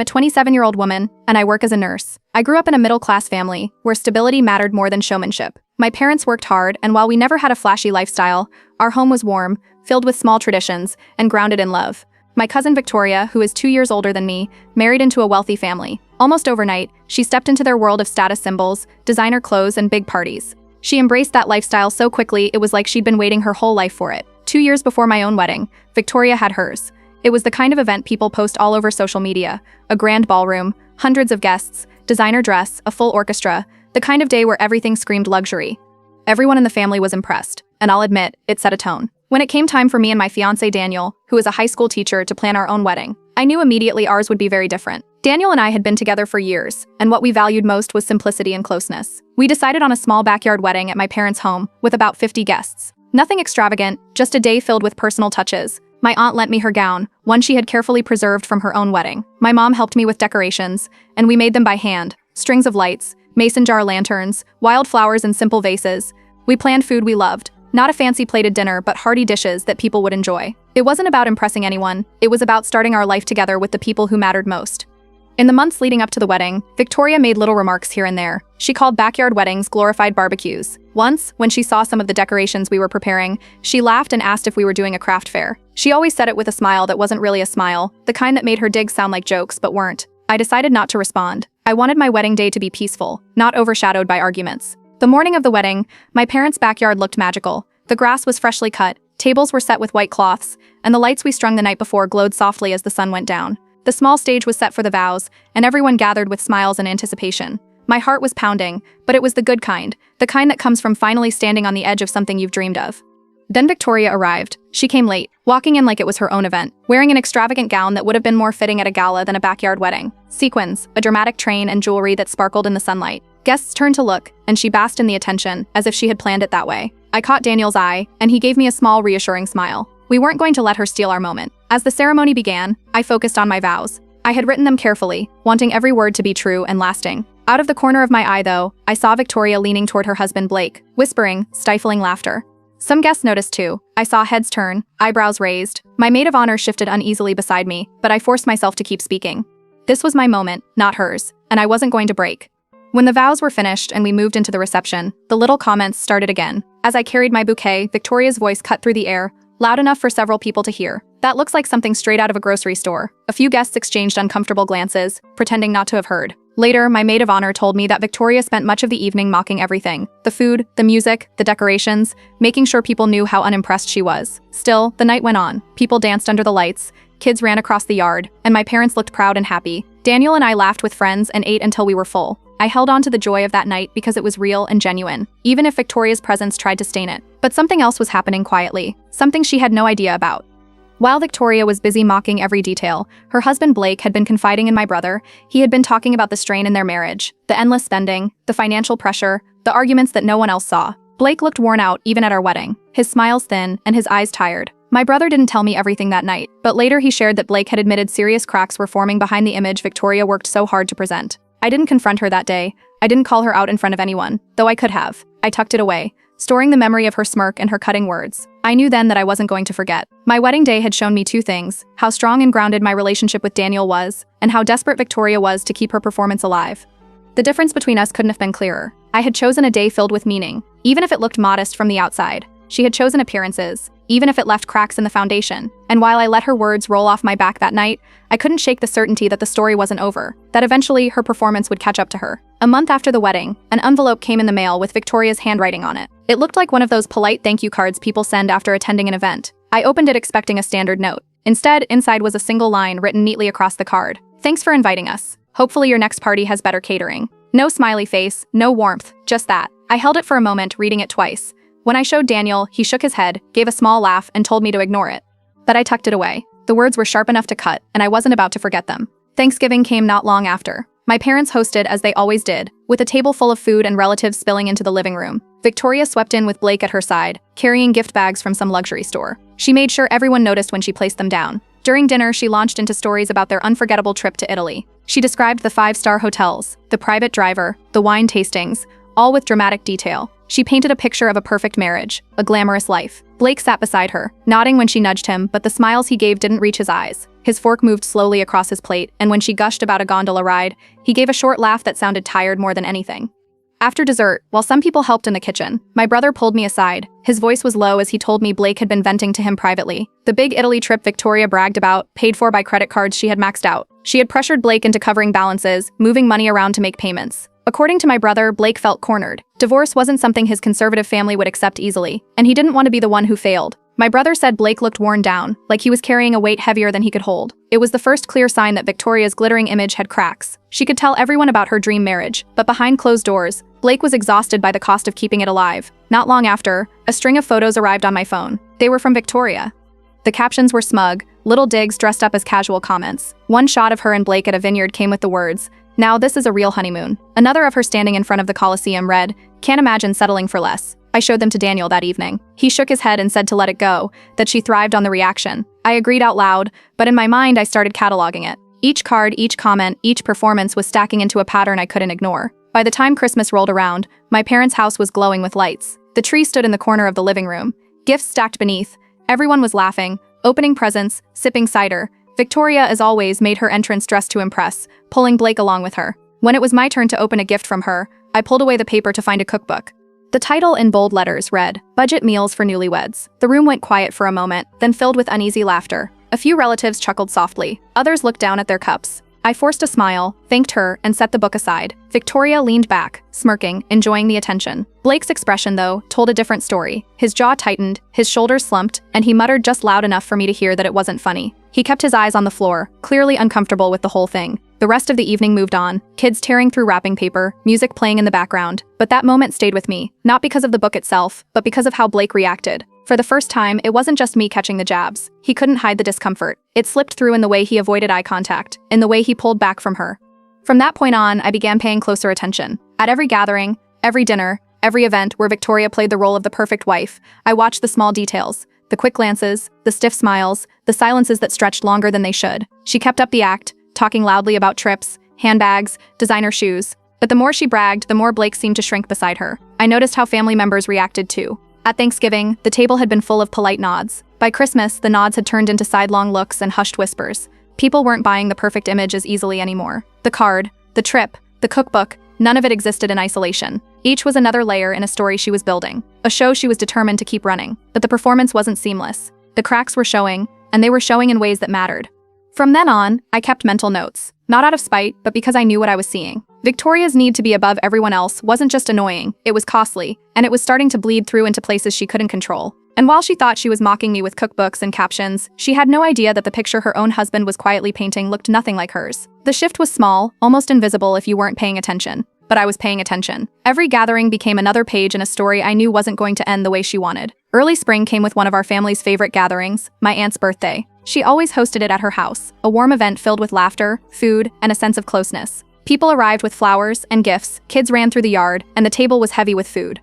I'm a 27-year-old woman, and I work as a nurse. I grew up in a middle-class family, where stability mattered more than showmanship. My parents worked hard, and while we never had a flashy lifestyle, our home was warm, filled with small traditions, and grounded in love. My cousin Victoria, who is 2 years older than me, married into a wealthy family. Almost overnight, she stepped into their world of status symbols, designer clothes, and big parties. She embraced that lifestyle so quickly it was like she'd been waiting her whole life for it. 2 years before my own wedding, Victoria had hers. It was the kind of event people post all over social media. A grand ballroom, hundreds of guests, designer dress, a full orchestra, the kind of day where everything screamed luxury. Everyone in the family was impressed, and I'll admit, it set a tone. When it came time for me and my fiancé Daniel, who is a high school teacher, to plan our own wedding, I knew immediately ours would be very different. Daniel and I had been together for years, and what we valued most was simplicity and closeness. We decided on a small backyard wedding at my parents' home, with about 50 guests. Nothing extravagant, just a day filled with personal touches. My aunt lent me her gown, one she had carefully preserved from her own wedding. My mom helped me with decorations, and we made them by hand: strings of lights, mason jar lanterns, wildflowers in simple vases. We planned food we loved, not a fancy plated dinner, but hearty dishes that people would enjoy. It wasn't about impressing anyone, it was about starting our life together with the people who mattered most. In the months leading up to the wedding, Victoria made little remarks here and there. She called backyard weddings glorified barbecues. Once, when she saw some of the decorations we were preparing, she laughed and asked if we were doing a craft fair. She always said it with a smile that wasn't really a smile, the kind that made her digs sound like jokes but weren't. I decided not to respond. I wanted my wedding day to be peaceful, not overshadowed by arguments. The morning of the wedding, my parents' backyard looked magical. The grass was freshly cut, tables were set with white cloths, and the lights we strung the night before glowed softly as the sun went down. The small stage was set for the vows, and everyone gathered with smiles and anticipation. My heart was pounding, but it was the good kind, the kind that comes from finally standing on the edge of something you've dreamed of. Then Victoria arrived. She came late, walking in like it was her own event, wearing an extravagant gown that would have been more fitting at a gala than a backyard wedding. Sequins, a dramatic train, and jewelry that sparkled in the sunlight. Guests turned to look, and she basked in the attention, as if she had planned it that way. I caught Daniel's eye, and he gave me a small, reassuring smile. We weren't going to let her steal our moment. As the ceremony began, I focused on my vows. I had written them carefully, wanting every word to be true and lasting. Out of the corner of my eye, though, I saw Victoria leaning toward her husband Blake, whispering, stifling laughter. Some guests noticed too. I saw heads turn, eyebrows raised. My maid of honor shifted uneasily beside me, but I forced myself to keep speaking. This was my moment, not hers, and I wasn't going to break. When the vows were finished and we moved into the reception, the little comments started again. As I carried my bouquet, Victoria's voice cut through the air, loud enough for several people to hear. That looks like something straight out of a grocery store. A few guests exchanged uncomfortable glances, pretending not to have heard. Later, my maid of honor told me that Victoria spent much of the evening mocking everything. The food, the music, the decorations, making sure people knew how unimpressed she was. Still, the night went on. People danced under the lights, kids ran across the yard, and my parents looked proud and happy. Daniel and I laughed with friends and ate until we were full. I held on to the joy of that night because it was real and genuine, even if Victoria's presence tried to stain it. But something else was happening quietly, something she had no idea about. While Victoria was busy mocking every detail, her husband Blake had been confiding in my brother. He had been talking about the strain in their marriage, the endless spending, the financial pressure, the arguments that no one else saw. Blake looked worn out even at our wedding, his smiles thin and his eyes tired. My brother didn't tell me everything that night, but later he shared that Blake had admitted serious cracks were forming behind the image Victoria worked so hard to present. I didn't confront her that day. I didn't call her out in front of anyone, though I could have. I tucked it away, storing the memory of her smirk and her cutting words. I knew then that I wasn't going to forget. My wedding day had shown me two things: how strong and grounded my relationship with Daniel was, and how desperate Victoria was to keep her performance alive. The difference between us couldn't have been clearer. I had chosen a day filled with meaning, even if it looked modest from the outside. She had chosen appearances, even if it left cracks in the foundation. And while I let her words roll off my back that night, I couldn't shake the certainty that the story wasn't over, that eventually her performance would catch up to her. A month after the wedding, an envelope came in the mail with Victoria's handwriting on it. It looked like one of those polite thank you cards people send after attending an event. I opened it expecting a standard note. Instead, inside was a single line written neatly across the card. "Thanks for inviting us. Hopefully your next party has better catering." No smiley face, no warmth, just that. I held it for a moment, reading it twice. When I showed Daniel, he shook his head, gave a small laugh, and told me to ignore it. But I tucked it away. The words were sharp enough to cut, and I wasn't about to forget them. Thanksgiving came not long after. My parents hosted as they always did, with a table full of food and relatives spilling into the living room. Victoria swept in with Blake at her side, carrying gift bags from some luxury store. She made sure everyone noticed when she placed them down. During dinner, she launched into stories about their unforgettable trip to Italy. She described the 5-star hotels, the private driver, the wine tastings, all with dramatic detail. She painted a picture of a perfect marriage, a glamorous life. Blake sat beside her, nodding when she nudged him, but the smiles he gave didn't reach his eyes. His fork moved slowly across his plate, and when she gushed about a gondola ride, he gave a short laugh that sounded tired more than anything. After dessert, while some people helped in the kitchen, my brother pulled me aside. His voice was low as he told me Blake had been venting to him privately. The big Italy trip Victoria bragged about, paid for by credit cards she had maxed out. She had pressured Blake into covering balances, moving money around to make payments. According to my brother, Blake felt cornered. Divorce wasn't something his conservative family would accept easily, and he didn't want to be the one who failed. My brother said Blake looked worn down, like he was carrying a weight heavier than he could hold. It was the first clear sign that Victoria's glittering image had cracks. She could tell everyone about her dream marriage, but behind closed doors, Blake was exhausted by the cost of keeping it alive. Not long after, a string of photos arrived on my phone. They were from Victoria. The captions were smug, little digs dressed up as casual comments. One shot of her and Blake at a vineyard came with the words, "Now this is a real honeymoon." Another of her standing in front of the Colosseum read, "Can't imagine settling for less." I showed them to Daniel that evening. He shook his head and said to let it go, that she thrived on the reaction. I agreed out loud, but in my mind I started cataloging it. Each card, each comment, each performance was stacking into a pattern I couldn't ignore. By the time Christmas rolled around, my parents' house was glowing with lights. The tree stood in the corner of the living room, gifts stacked beneath. Everyone was laughing, opening presents, sipping cider. Victoria, as always, made her entrance dressed to impress, pulling Blake along with her. When it was my turn to open a gift from her, I pulled away the paper to find a cookbook. The title in bold letters read, "Budget Meals for Newlyweds." The room went quiet for a moment, then filled with uneasy laughter. A few relatives chuckled softly. Others looked down at their cups. I forced a smile, thanked her, and set the book aside. Victoria leaned back, smirking, enjoying the attention. Blake's expression, though, told a different story. His jaw tightened, his shoulders slumped, and he muttered just loud enough for me to hear that it wasn't funny. He kept his eyes on the floor, clearly uncomfortable with the whole thing. The rest of the evening moved on, kids tearing through wrapping paper, music playing in the background. But that moment stayed with me, not because of the book itself, but because of how Blake reacted. For the first time, it wasn't just me catching the jabs. He couldn't hide the discomfort. It slipped through in the way he avoided eye contact, in the way he pulled back from her. From that point on, I began paying closer attention. At every gathering, every dinner, every event where Victoria played the role of the perfect wife, I watched the small details. The quick glances, the stiff smiles, the silences that stretched longer than they should. She kept up the act, talking loudly about trips, handbags, designer shoes. But the more she bragged, the more Blake seemed to shrink beside her. I noticed how family members reacted too. At Thanksgiving, the table had been full of polite nods. By Christmas, the nods had turned into sidelong looks and hushed whispers. People weren't buying the perfect image as easily anymore. The card, the trip, the cookbook, none of it existed in isolation. Each was another layer in a story she was building, a show she was determined to keep running. But the performance wasn't seamless. The cracks were showing, and they were showing in ways that mattered. From then on, I kept mental notes, not out of spite, but because I knew what I was seeing. Victoria's need to be above everyone else wasn't just annoying, it was costly, and it was starting to bleed through into places she couldn't control. And while she thought she was mocking me with cookbooks and captions, she had no idea that the picture her own husband was quietly painting looked nothing like hers. The shift was small, almost invisible if you weren't paying attention. But I was paying attention. Every gathering became another page in a story I knew wasn't going to end the way she wanted. Early spring came with one of our family's favorite gatherings, my aunt's birthday. She always hosted it at her house, a warm event filled with laughter, food, and a sense of closeness. People arrived with flowers and gifts, kids ran through the yard, and the table was heavy with food.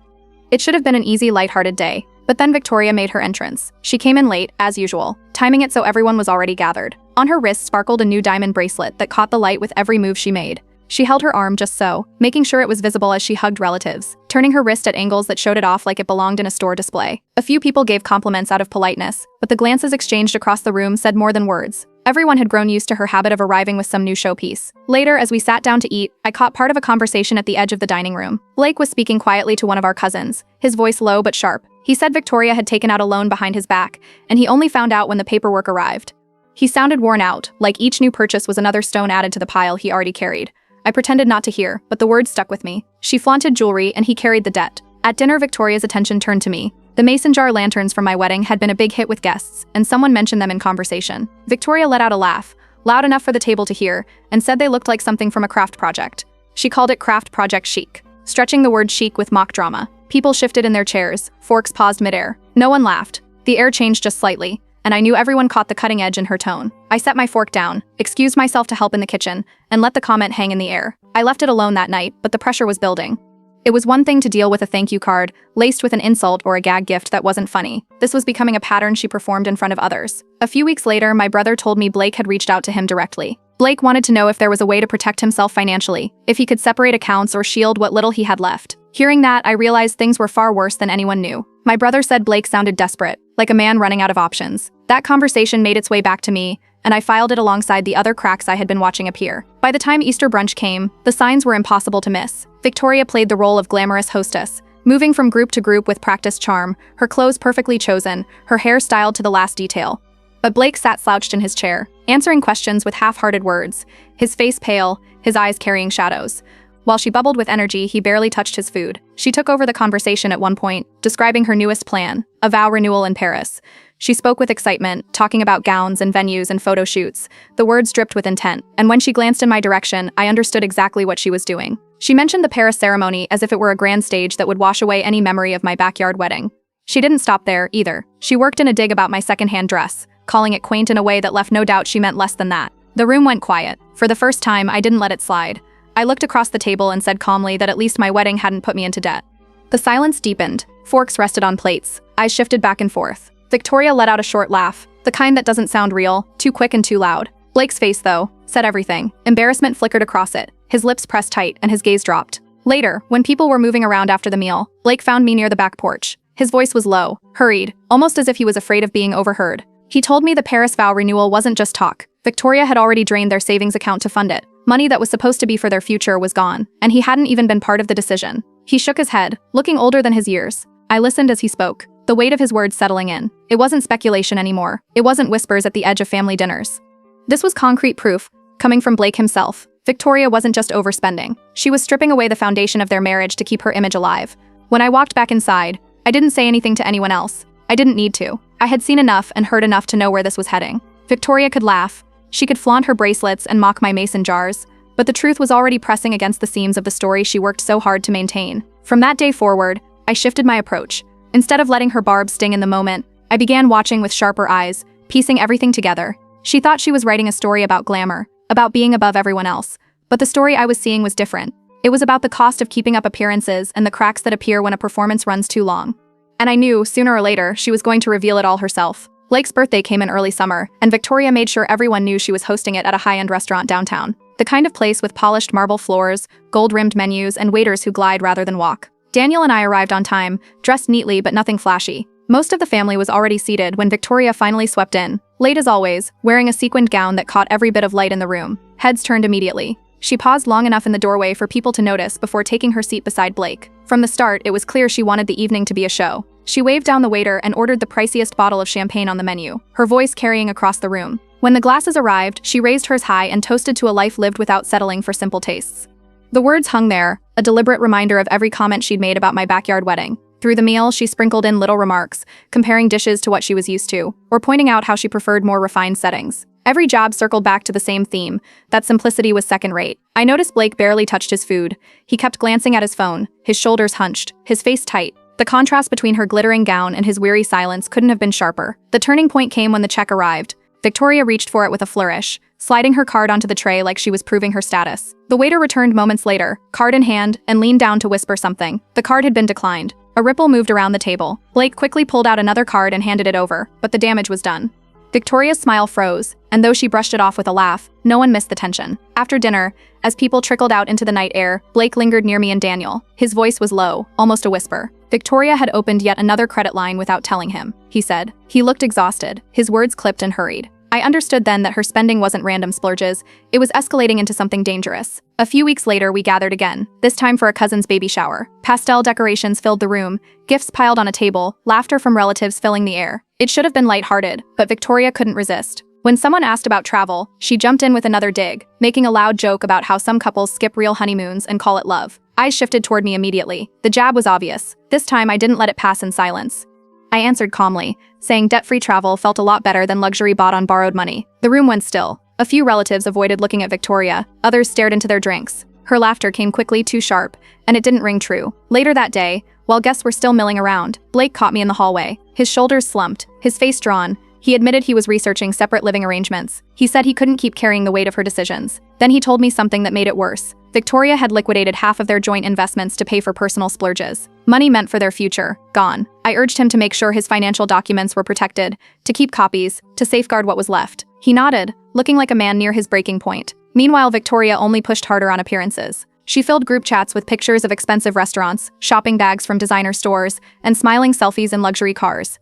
It should have been an easy, lighthearted day. But then Victoria made her entrance. She came in late, as usual, timing it so everyone was already gathered. On her wrist sparkled a new diamond bracelet that caught the light with every move she made. She held her arm just so, making sure it was visible as she hugged relatives, turning her wrist at angles that showed it off like it belonged in a store display. A few people gave compliments out of politeness, but the glances exchanged across the room said more than words. Everyone had grown used to her habit of arriving with some new showpiece. Later, as we sat down to eat, I caught part of a conversation at the edge of the dining room. Blake was speaking quietly to one of our cousins, his voice low but sharp. He said Victoria had taken out a loan behind his back, and he only found out when the paperwork arrived. He sounded worn out, like each new purchase was another stone added to the pile he already carried. I pretended not to hear, but the words stuck with me. She flaunted jewelry, and he carried the debt. At dinner, Victoria's attention turned to me. The mason jar lanterns from my wedding had been a big hit with guests, and someone mentioned them in conversation. Victoria let out a laugh, loud enough for the table to hear, and said they looked like something from a craft project. She called it craft project chic, stretching the word chic with mock drama. People shifted in their chairs, forks paused midair. No one laughed. The air changed just slightly, and I knew everyone caught the cutting edge in her tone. I set my fork down, excused myself to help in the kitchen, and let the comment hang in the air. I left it alone that night, but the pressure was building. It was one thing to deal with a thank you card, laced with an insult or a gag gift that wasn't funny. This was becoming a pattern she performed in front of others. A few weeks later, my brother told me Blake had reached out to him directly. Blake wanted to know if there was a way to protect himself financially, if he could separate accounts or shield what little he had left. Hearing that, I realized things were far worse than anyone knew. My brother said Blake sounded desperate, like a man running out of options. That conversation made its way back to me, and I filed it alongside the other cracks I had been watching appear. By the time Easter brunch came, the signs were impossible to miss. Victoria played the role of glamorous hostess, moving from group to group with practiced charm, her clothes perfectly chosen, her hair styled to the last detail. But Blake sat slouched in his chair, answering questions with half-hearted words, his face pale, his eyes carrying shadows. While she bubbled with energy, he barely touched his food. She took over the conversation at one point, describing her newest plan, a vow renewal in Paris. She spoke with excitement, talking about gowns and venues and photo shoots. The words dripped with intent, and when she glanced in my direction, I understood exactly what she was doing. She mentioned the Paris ceremony as if it were a grand stage that would wash away any memory of my backyard wedding. She didn't stop there, either. She worked in a dig about my secondhand dress, calling it quaint in a way that left no doubt she meant less than that. The room went quiet. For the first time, I didn't let it slide. I looked across the table and said calmly that at least my wedding hadn't put me into debt. The silence deepened. Forks rested on plates. Eyes shifted back and forth. Victoria let out a short laugh, the kind that doesn't sound real, too quick and too loud. Blake's face, though, said everything. Embarrassment flickered across it. His lips pressed tight and his gaze dropped. Later, when people were moving around after the meal, Blake found me near the back porch. His voice was low, hurried, almost as if he was afraid of being overheard. He told me the Paris vow renewal wasn't just talk. Victoria had already drained their savings account to fund it. Money that was supposed to be for their future was gone, and he hadn't even been part of the decision. He shook his head, looking older than his years. I listened as he spoke, the weight of his words settling in. It wasn't speculation anymore. It wasn't whispers at the edge of family dinners. This was concrete proof, coming from Blake himself. Victoria wasn't just overspending. She was stripping away the foundation of their marriage to keep her image alive. When I walked back inside, I didn't say anything to anyone else. I didn't need to. I had seen enough and heard enough to know where this was heading. Victoria could laugh. She could flaunt her bracelets and mock my mason jars, but the truth was already pressing against the seams of the story she worked so hard to maintain. From that day forward, I shifted my approach. Instead of letting her barbs sting in the moment, I began watching with sharper eyes, piecing everything together. She thought she was writing a story about glamour, about being above everyone else, but the story I was seeing was different. It was about the cost of keeping up appearances and the cracks that appear when a performance runs too long. And I knew, sooner or later, she was going to reveal it all herself. Blake's birthday came in early summer, and Victoria made sure everyone knew she was hosting it at a high-end restaurant downtown. The kind of place with polished marble floors, gold-rimmed menus, and waiters who glide rather than walk. Daniel and I arrived on time, dressed neatly but nothing flashy. Most of the family was already seated when Victoria finally swept in, late as always, wearing a sequined gown that caught every bit of light in the room. Heads turned immediately. She paused long enough in the doorway for people to notice before taking her seat beside Blake. From the start, it was clear she wanted the evening to be a show. She waved down the waiter and ordered the priciest bottle of champagne on the menu, her voice carrying across the room. When the glasses arrived, she raised hers high and toasted to a life lived without settling for simple tastes. The words hung there, a deliberate reminder of every comment she'd made about my backyard wedding. Through the meal, she sprinkled in little remarks, comparing dishes to what she was used to, or pointing out how she preferred more refined settings. Every job circled back to the same theme, that simplicity was second-rate. I noticed Blake barely touched his food. He kept glancing at his phone, his shoulders hunched, his face tight. The contrast between her glittering gown and his weary silence couldn't have been sharper. The turning point came when the check arrived. Victoria reached for it with a flourish, sliding her card onto the tray like she was proving her status. The waiter returned moments later, card in hand, and leaned down to whisper something. The card had been declined. A ripple moved around the table. Blake quickly pulled out another card and handed it over, but the damage was done. Victoria's smile froze, and though she brushed it off with a laugh, no one missed the tension. After dinner, as people trickled out into the night air, Blake lingered near me and Daniel. His voice was low, almost a whisper. Victoria had opened yet another credit line without telling him, he said. He looked exhausted, his words clipped and hurried. I understood then that her spending wasn't random splurges, it was escalating into something dangerous. A few weeks later, we gathered again, this time for a cousin's baby shower. Pastel decorations filled the room, gifts piled on a table, laughter from relatives filling the air. It should have been lighthearted, but Victoria couldn't resist. When someone asked about travel, she jumped in with another dig, making a loud joke about how some couples skip real honeymoons and call it love. Eyes shifted toward me immediately. The jab was obvious. This time I didn't let it pass in silence. I answered calmly, saying debt-free travel felt a lot better than luxury bought on borrowed money. The room went still. A few relatives avoided looking at Victoria, others stared into their drinks. Her laughter came quickly too sharp, and it didn't ring true. Later that day, while guests were still milling around, Blake caught me in the hallway. His shoulders slumped, his face drawn. He admitted he was researching separate living arrangements. He said he couldn't keep carrying the weight of her decisions. Then he told me something that made it worse. Victoria had liquidated half of their joint investments to pay for personal splurges. Money meant for their future, gone. I urged him to make sure his financial documents were protected, to keep copies, to safeguard what was left. He nodded, looking like a man near his breaking point. Meanwhile, Victoria only pushed harder on appearances. She filled group chats with pictures of expensive restaurants, shopping bags from designer stores, and smiling selfies in luxury cars.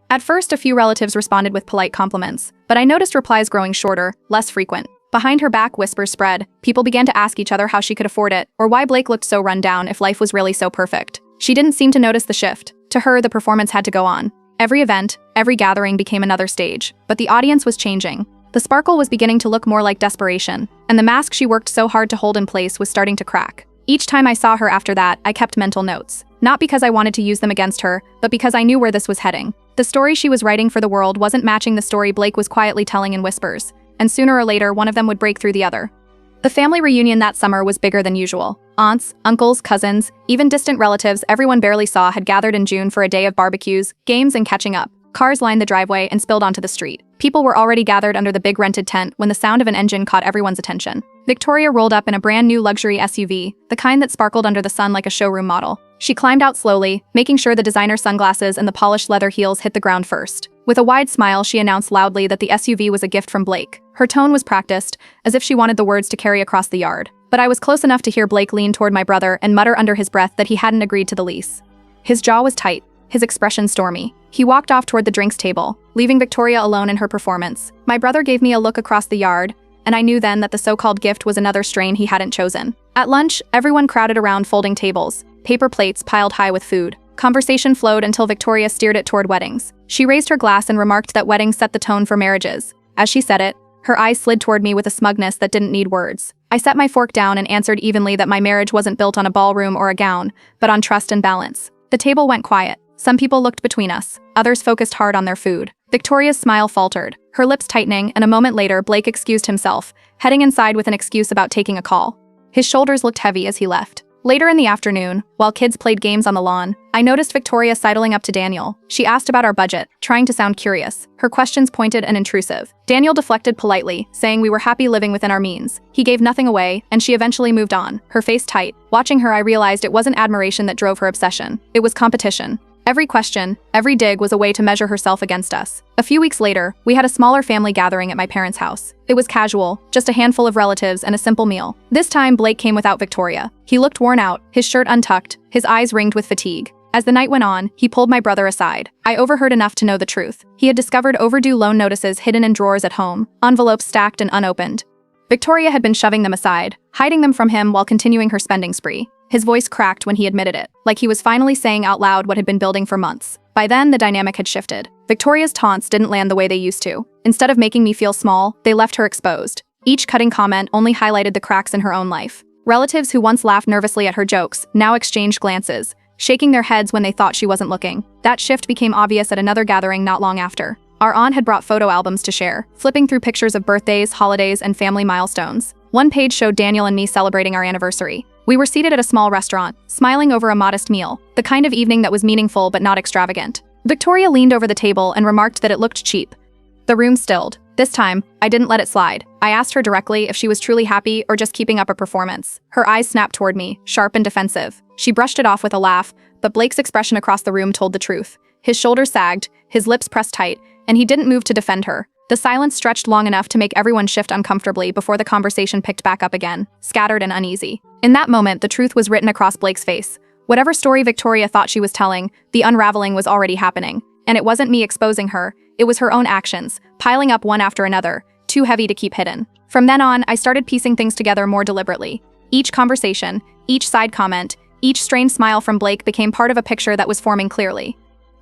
At first, a few relatives responded with polite compliments, but I noticed replies growing shorter, less frequent. Behind her back, whispers spread. People began to ask each other how she could afford it, or why Blake looked so run down if life was really so perfect. She didn't seem to notice the shift. To her, the performance had to go on. Every event, every gathering became another stage, but the audience was changing. The sparkle was beginning to look more like desperation, and the mask she worked so hard to hold in place was starting to crack. Each time I saw her after that, I kept mental notes. Not because I wanted to use them against her, but because I knew where this was heading. The story she was writing for the world wasn't matching the story Blake was quietly telling in whispers, and sooner or later one of them would break through the other. The family reunion that summer was bigger than usual. Aunts, uncles, cousins, even distant relatives everyone barely saw had gathered in June for a day of barbecues, games, and catching up. Cars lined the driveway and spilled onto the street. People were already gathered under the big rented tent when the sound of an engine caught everyone's attention. Victoria rolled up in a brand new luxury SUV, the kind that sparkled under the sun like a showroom model. She climbed out slowly, making sure the designer sunglasses and the polished leather heels hit the ground first. With a wide smile, she announced loudly that the SUV was a gift from Blake. Her tone was practiced, as if she wanted the words to carry across the yard. But I was close enough to hear Blake lean toward my brother and mutter under his breath that he hadn't agreed to the lease. His jaw was tight, his expression stormy. He walked off toward the drinks table, leaving Victoria alone in her performance. My brother gave me a look across the yard, and I knew then that the so-called gift was another strain he hadn't chosen. At lunch, everyone crowded around folding tables, paper plates piled high with food. Conversation flowed until Victoria steered it toward weddings. She raised her glass and remarked that weddings set the tone for marriages. As she said it, her eyes slid toward me with a smugness that didn't need words. I set my fork down and answered evenly that my marriage wasn't built on a ballroom or a gown, but on trust and balance. The table went quiet. Some people looked between us, others focused hard on their food. Victoria's smile faltered, her lips tightening, and a moment later Blake excused himself, heading inside with an excuse about taking a call. His shoulders looked heavy as he left. Later in the afternoon, while kids played games on the lawn, I noticed Victoria sidling up to Daniel. She asked about our budget, trying to sound curious. Her questions pointed and intrusive. Daniel deflected politely, saying we were happy living within our means. He gave nothing away, and she eventually moved on, her face tight. Watching her, I realized it wasn't admiration that drove her obsession. It was competition. Every question, every dig was a way to measure herself against us. A few weeks later, we had a smaller family gathering at my parents' house. It was casual, just a handful of relatives and a simple meal. This time, Blake came without Victoria. He looked worn out, his shirt untucked, his eyes ringed with fatigue. As the night went on, he pulled my brother aside. I overheard enough to know the truth. He had discovered overdue loan notices hidden in drawers at home, envelopes stacked and unopened. Victoria had been shoving them aside, hiding them from him while continuing her spending spree. His voice cracked when he admitted it, like he was finally saying out loud what had been building for months. By then, the dynamic had shifted. Victoria's taunts didn't land the way they used to. Instead of making me feel small, they left her exposed. Each cutting comment only highlighted the cracks in her own life. Relatives who once laughed nervously at her jokes now exchanged glances, shaking their heads when they thought she wasn't looking. That shift became obvious at another gathering not long after. Our aunt had brought photo albums to share, flipping through pictures of birthdays, holidays, and family milestones. One page showed Daniel and me celebrating our anniversary. We were seated at a small restaurant, smiling over a modest meal, the kind of evening that was meaningful but not extravagant. Victoria leaned over the table and remarked that it looked cheap. The room stilled. This time, I didn't let it slide. I asked her directly if she was truly happy or just keeping up a performance. Her eyes snapped toward me, sharp and defensive. She brushed it off with a laugh, but Blake's expression across the room told the truth. His shoulders sagged, his lips pressed tight, and he didn't move to defend her. The silence stretched long enough to make everyone shift uncomfortably before the conversation picked back up again, scattered and uneasy. In that moment, the truth was written across Blake's face. Whatever story Victoria thought she was telling, the unraveling was already happening. And it wasn't me exposing her, it was her own actions, piling up one after another, too heavy to keep hidden. From then on, I started piecing things together more deliberately. Each conversation, each side comment, each strained smile from Blake became part of a picture that was forming clearly.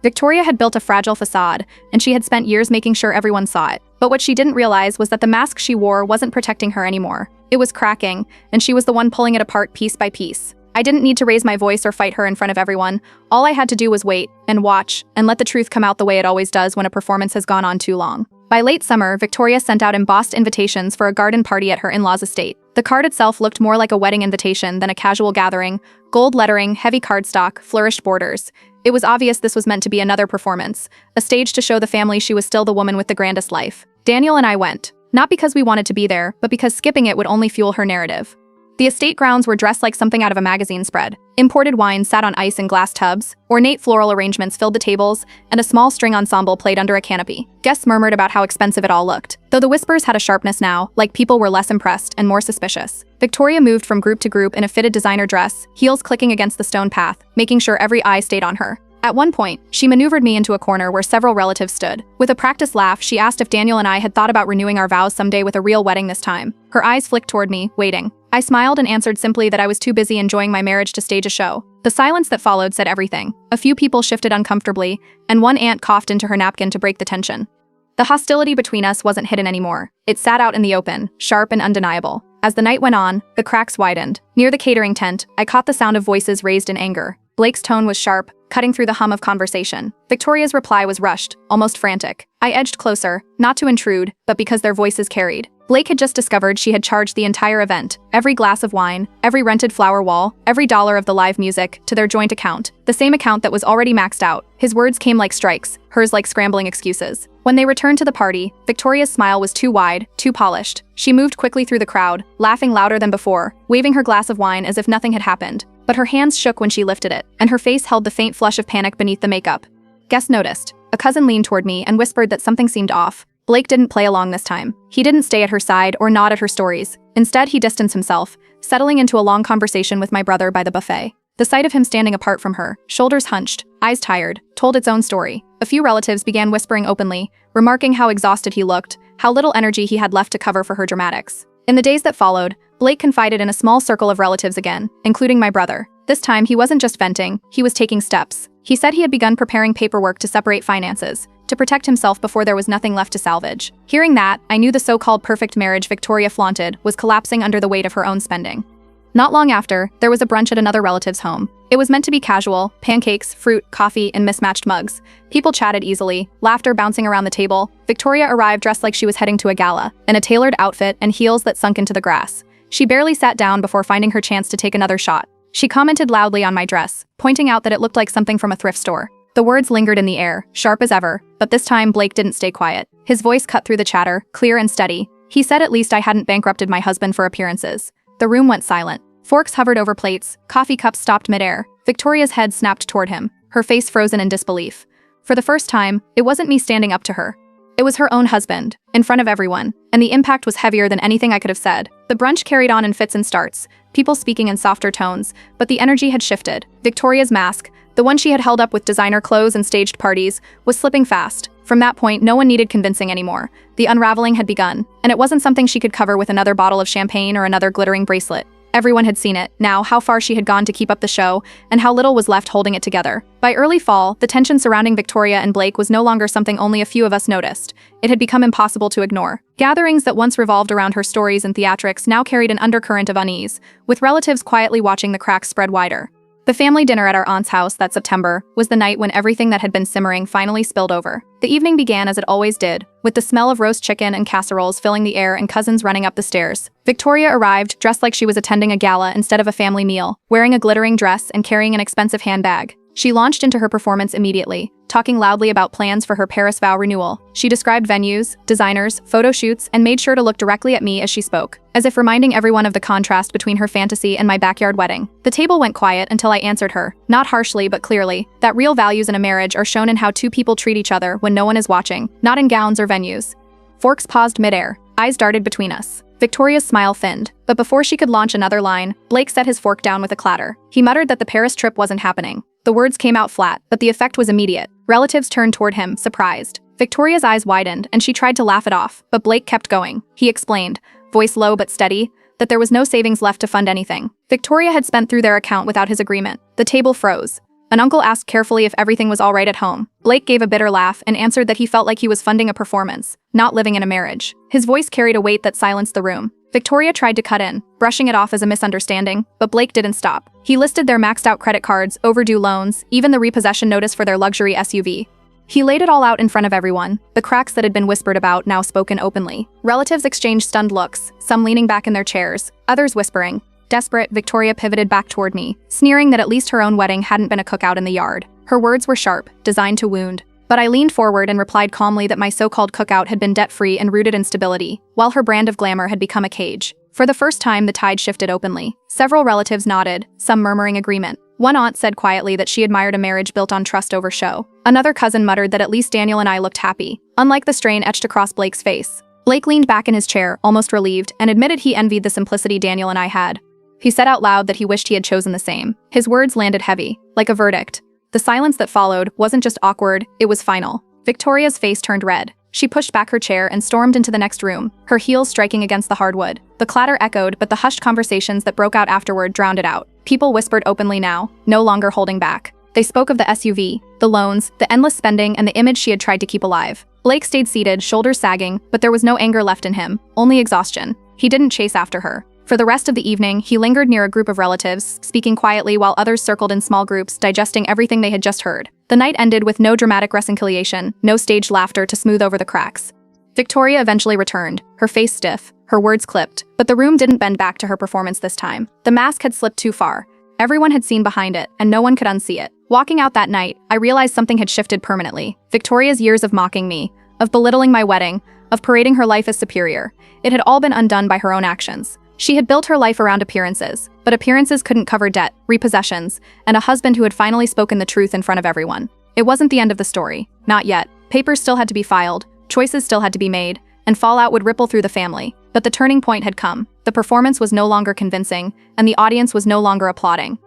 Victoria had built a fragile facade, and she had spent years making sure everyone saw it. But what she didn't realize was that the mask she wore wasn't protecting her anymore. It was cracking, and she was the one pulling it apart piece by piece. I didn't need to raise my voice or fight her in front of everyone. All I had to do was wait, and watch, and let the truth come out the way it always does when a performance has gone on too long. By late summer, Victoria sent out embossed invitations for a garden party at her in-laws' estate. The card itself looked more like a wedding invitation than a casual gathering. Gold lettering, heavy cardstock, flourished borders. It was obvious this was meant to be another performance, a stage to show the family she was still the woman with the grandest life. Daniel and I went, not because we wanted to be there, but because skipping it would only fuel her narrative. The estate grounds were dressed like something out of a magazine spread. Imported wine sat on ice in glass tubs, ornate floral arrangements filled the tables, and a small string ensemble played under a canopy. Guests murmured about how expensive it all looked, though the whispers had a sharpness now, like people were less impressed and more suspicious. Victoria moved from group to group in a fitted designer dress, heels clicking against the stone path, making sure every eye stayed on her. At one point, she maneuvered me into a corner where several relatives stood. With a practiced laugh, she asked if Daniel and I had thought about renewing our vows someday with a real wedding this time. Her eyes flicked toward me, waiting. I smiled and answered simply that I was too busy enjoying my marriage to stage a show. The silence that followed said everything. A few people shifted uncomfortably, and one aunt coughed into her napkin to break the tension. The hostility between us wasn't hidden anymore. It sat out in the open, sharp and undeniable. As the night went on, the cracks widened. Near the catering tent, I caught the sound of voices raised in anger. Blake's tone was sharp, cutting through the hum of conversation. Victoria's reply was rushed, almost frantic. I edged closer, not to intrude, but because their voices carried. Blake had just discovered she had charged the entire event, every glass of wine, every rented flower wall, every dollar of the live music, to their joint account, the same account that was already maxed out. His words came like strikes, hers like scrambling excuses. When they returned to the party, Victoria's smile was too wide, too polished. She moved quickly through the crowd, laughing louder than before, waving her glass of wine as if nothing had happened. But her hands shook when she lifted it, and her face held the faint flush of panic beneath the makeup. Guests noticed. A cousin leaned toward me and whispered that something seemed off. Blake didn't play along this time. He didn't stay at her side or nod at her stories. Instead, he distanced himself, settling into a long conversation with my brother by the buffet. The sight of him standing apart from her, shoulders hunched, eyes tired, told its own story. A few relatives began whispering openly, remarking how exhausted he looked, how little energy he had left to cover for her dramatics. In the days that followed, Blake confided in a small circle of relatives again, including my brother. This time, he wasn't just venting, he was taking steps. He said he had begun preparing paperwork to separate finances, to protect himself before there was nothing left to salvage. Hearing that, I knew the so-called perfect marriage Victoria flaunted was collapsing under the weight of her own spending. Not long after, there was a brunch at another relative's home. It was meant to be casual: pancakes, fruit, coffee, and mismatched mugs. People chatted easily, laughter bouncing around the table. Victoria arrived dressed like she was heading to a gala, in a tailored outfit and heels that sunk into the grass. She barely sat down before finding her chance to take another shot. She commented loudly on my dress, pointing out that it looked like something from a thrift store. The words lingered in the air, sharp as ever, but this time Blake didn't stay quiet. His voice cut through the chatter, clear and steady. He said at least I hadn't bankrupted my husband for appearances. The room went silent. Forks hovered over plates, coffee cups stopped midair. Victoria's head snapped toward him, her face frozen in disbelief. For the first time, it wasn't me standing up to her. It was her own husband, in front of everyone, and the impact was heavier than anything I could have said. The brunch carried on in fits and starts, people speaking in softer tones, but the energy had shifted. Victoria's mask, the one she had held up with designer clothes and staged parties, was slipping fast. From that point, no one needed convincing anymore. The unraveling had begun, and it wasn't something she could cover with another bottle of champagne or another glittering bracelet. Everyone had seen it, now how far she had gone to keep up the show, and how little was left holding it together. By early fall, the tension surrounding Victoria and Blake was no longer something only a few of us noticed. It had become impossible to ignore. Gatherings that once revolved around her stories and theatrics now carried an undercurrent of unease, with relatives quietly watching the cracks spread wider. The family dinner at our aunt's house that September was the night when everything that had been simmering finally spilled over. The evening began as it always did, with the smell of roast chicken and casseroles filling the air and cousins running up the stairs. Victoria arrived dressed like she was attending a gala instead of a family meal, wearing a glittering dress and carrying an expensive handbag. She launched into her performance immediately, talking loudly about plans for her Paris vow renewal. She described venues, designers, photo shoots, and made sure to look directly at me as she spoke, as if reminding everyone of the contrast between her fantasy and my backyard wedding. The table went quiet until I answered her, not harshly but clearly, that real values in a marriage are shown in how two people treat each other when no one is watching, not in gowns or venues. Forks paused midair, eyes darted between us. Victoria's smile thinned, but before she could launch another line, Blake set his fork down with a clatter. He muttered that the Paris trip wasn't happening. The words came out flat, but the effect was immediate. Relatives turned toward him, surprised. Victoria's eyes widened, and she tried to laugh it off, but Blake kept going. He explained, voice low but steady, that there was no savings left to fund anything. Victoria had spent through their account without his agreement. The table froze. An uncle asked carefully if everything was all right at home. Blake gave a bitter laugh and answered that he felt like he was funding a performance, not living in a marriage. His voice carried a weight that silenced the room. Victoria tried to cut in, brushing it off as a misunderstanding, but Blake didn't stop. He listed their maxed-out credit cards, overdue loans, even the repossession notice for their luxury SUV. He laid it all out in front of everyone, the cracks that had been whispered about now spoken openly. Relatives exchanged stunned looks, some leaning back in their chairs, others whispering. Desperate, Victoria pivoted back toward me, sneering that at least her own wedding hadn't been a cookout in the yard. Her words were sharp, designed to wound. But I leaned forward and replied calmly that my so-called cookout had been debt-free and rooted in stability, while her brand of glamour had become a cage. For the first time, the tide shifted openly. Several relatives nodded, some murmuring agreement. One aunt said quietly that she admired a marriage built on trust over show. Another cousin muttered that at least Daniel and I looked happy, unlike the strain etched across Blake's face. Blake leaned back in his chair, almost relieved, and admitted he envied the simplicity Daniel and I had. He said out loud that he wished he had chosen the same. His words landed heavy, like a verdict. The silence that followed wasn't just awkward, it was final. Victoria's face turned red. She pushed back her chair and stormed into the next room, her heels striking against the hardwood. The clatter echoed, but the hushed conversations that broke out afterward drowned it out. People whispered openly now, no longer holding back. They spoke of the SUV, the loans, the endless spending, and the image she had tried to keep alive. Blake stayed seated, shoulders sagging, but there was no anger left in him, only exhaustion. He didn't chase after her. For the rest of the evening, he lingered near a group of relatives, speaking quietly while others circled in small groups, digesting everything they had just heard. The night ended with no dramatic reconciliation, no staged laughter to smooth over the cracks. Victoria eventually returned, her face stiff, her words clipped, but the room didn't bend back to her performance this time. The mask had slipped too far. Everyone had seen behind it, and no one could unsee it. Walking out that night, I realized something had shifted permanently. Victoria's years of mocking me, of belittling my wedding, of parading her life as superior, it had all been undone by her own actions. She had built her life around appearances, but appearances couldn't cover debt, repossessions, and a husband who had finally spoken the truth in front of everyone. It wasn't the end of the story, not yet. Papers still had to be filed, choices still had to be made, and fallout would ripple through the family. But the turning point had come. The performance was no longer convincing, and the audience was no longer applauding.